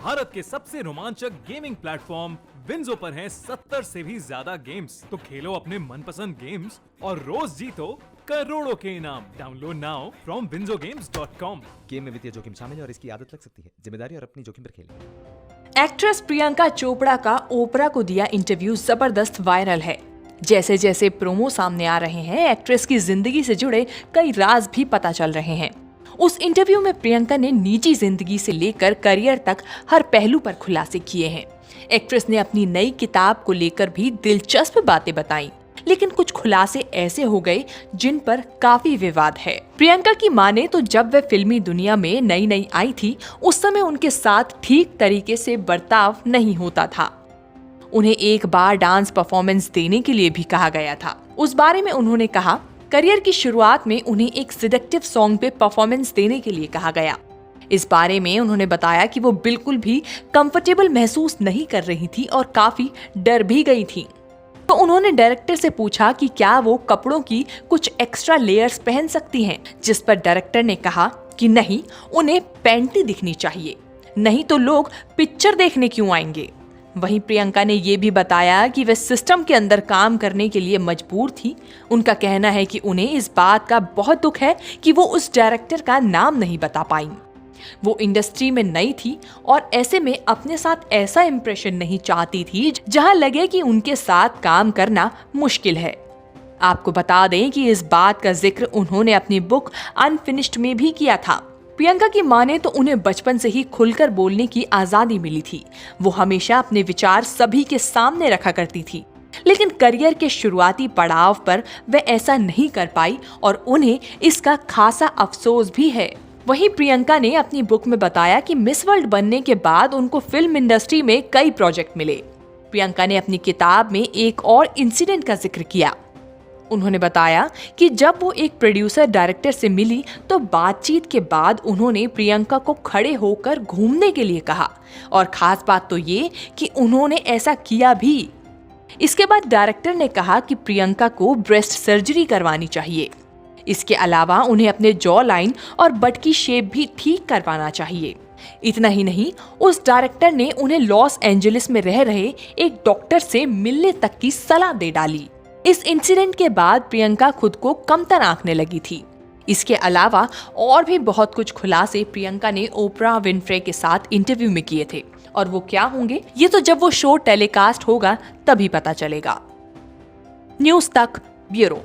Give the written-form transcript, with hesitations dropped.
भारत के सबसे रोमांचक गेमिंग प्लेटफॉर्म विंजो पर हैं 70 से भी ज्यादा गेम्स। तो खेलो अपने मनपसंद गेम्स और रोज जीतो करोड़ों के इनाम। Download now from winzogames.com। Game में वित्तीय जोखिम शामिल है और इसकी आदत लग सकती है। जिम्मेदारी और अपनी जोखिम पर खेलें। एक्ट्रेस प्रियंका चोपड़ा का ओपरा को दिया इंटरव्यू जबरदस्त वायरल है। जैसे जैसे प्रोमो सामने आ रहे हैं, एक्ट्रेस की जिंदगी से जुड़े कई राज भी पता चल रहे हैं। उस इंटरव्यू में प्रियंका ने निजी जिंदगी से लेकर करियर तक हर पहलू पर खुलासे किए हैं। एक्ट्रेस ने अपनी नई किताब को लेकर भी दिलचस्प बातें बताई, लेकिन कुछ खुलासे ऐसे हो गए जिन पर काफी विवाद है। प्रियंका की माने तो जब वे फिल्मी दुनिया में नई आई थी, उस समय उनके साथ ठीक तरीके से बर्ताव नहीं होता था। उन्हें एक बार डांस परफॉर्मेंस देने के लिए भी कहा गया था। उस बारे में उन्होंने कहा, करियर की शुरुआत में उन्हें एक सिडेक्टिव सॉन्ग पे परफॉर्मेंस देने के लिए कहा गया। इस बारे में उन्होंने बताया कि वो बिल्कुल भी कंफर्टेबल महसूस नहीं कर रही थी और काफी डर भी गई थी। तो उन्होंने डायरेक्टर से पूछा कि क्या वो कपड़ों की कुछ एक्स्ट्रा लेयर्स पहन सकती हैं, जिस पर डायरेक्टर ने कहा कि नहीं, उन्हें पैंटी दिखनी चाहिए, नहीं तो लोग पिक्चर देखने क्यों आएंगे। वहीं प्रियंका ने ये भी बताया कि वे सिस्टम के अंदर काम करने के लिए मजबूर थी। उनका कहना है कि उन्हें इस बात का बहुत दुख है कि वो उस डायरेक्टर का नाम नहीं बता पाई। वो इंडस्ट्री में नई थी और ऐसे में अपने साथ ऐसा इंप्रेशन नहीं चाहती थी जहां लगे कि उनके साथ काम करना मुश्किल है। आपको बता दें कि इस बात का जिक्र उन्होंने अपनी बुक अनफिनिश्ड में भी किया था। प्रियंका की माने तो उन्हें बचपन से ही खुलकर बोलने की आजादी मिली थी। वो हमेशा अपने विचार सभी के सामने रखा करती थी, लेकिन करियर के शुरुआती पड़ाव पर वे ऐसा नहीं कर पाई और उन्हें इसका खासा अफसोस भी है। वहीं प्रियंका ने अपनी बुक में बताया कि मिस वर्ल्ड बनने के बाद उनको फिल्म इंडस्ट्री में कई प्रोजेक्ट मिले। प्रियंका ने अपनी किताब में एक और इंसिडेंट का जिक्र किया। उन्होंने बताया कि जब वो एक प्रोड्यूसर डायरेक्टर से मिली तो बातचीत के बाद उन्होंने प्रियंका को खड़े होकर घूमने के लिए कहा, और खास बात तो ये कि उन्होंने ऐसा किया भी। इसके बाद डायरेक्टर ने कहा कि प्रियंका को ब्रेस्ट सर्जरी करवानी चाहिए। इसके अलावा उन्हें अपने जॉ लाइन और बट की शेप भी ठीक करवाना चाहिए। इतना ही नहीं, उस डायरेक्टर ने उन्हें लॉस एंजलिस में रह रहे एक डॉक्टर से मिलने तक की सलाह दे डाली। इस इंसिडेंट के बाद प्रियंका खुद को कमतर आंकने लगी थी। इसके अलावा और भी बहुत कुछ खुलासे प्रियंका ने ओपरा विनफ्रे के साथ इंटरव्यू में किए थे, और वो क्या होंगे ये तो जब वो शो टेलीकास्ट होगा तभी पता चलेगा। न्यूज़ तक ब्यूरो।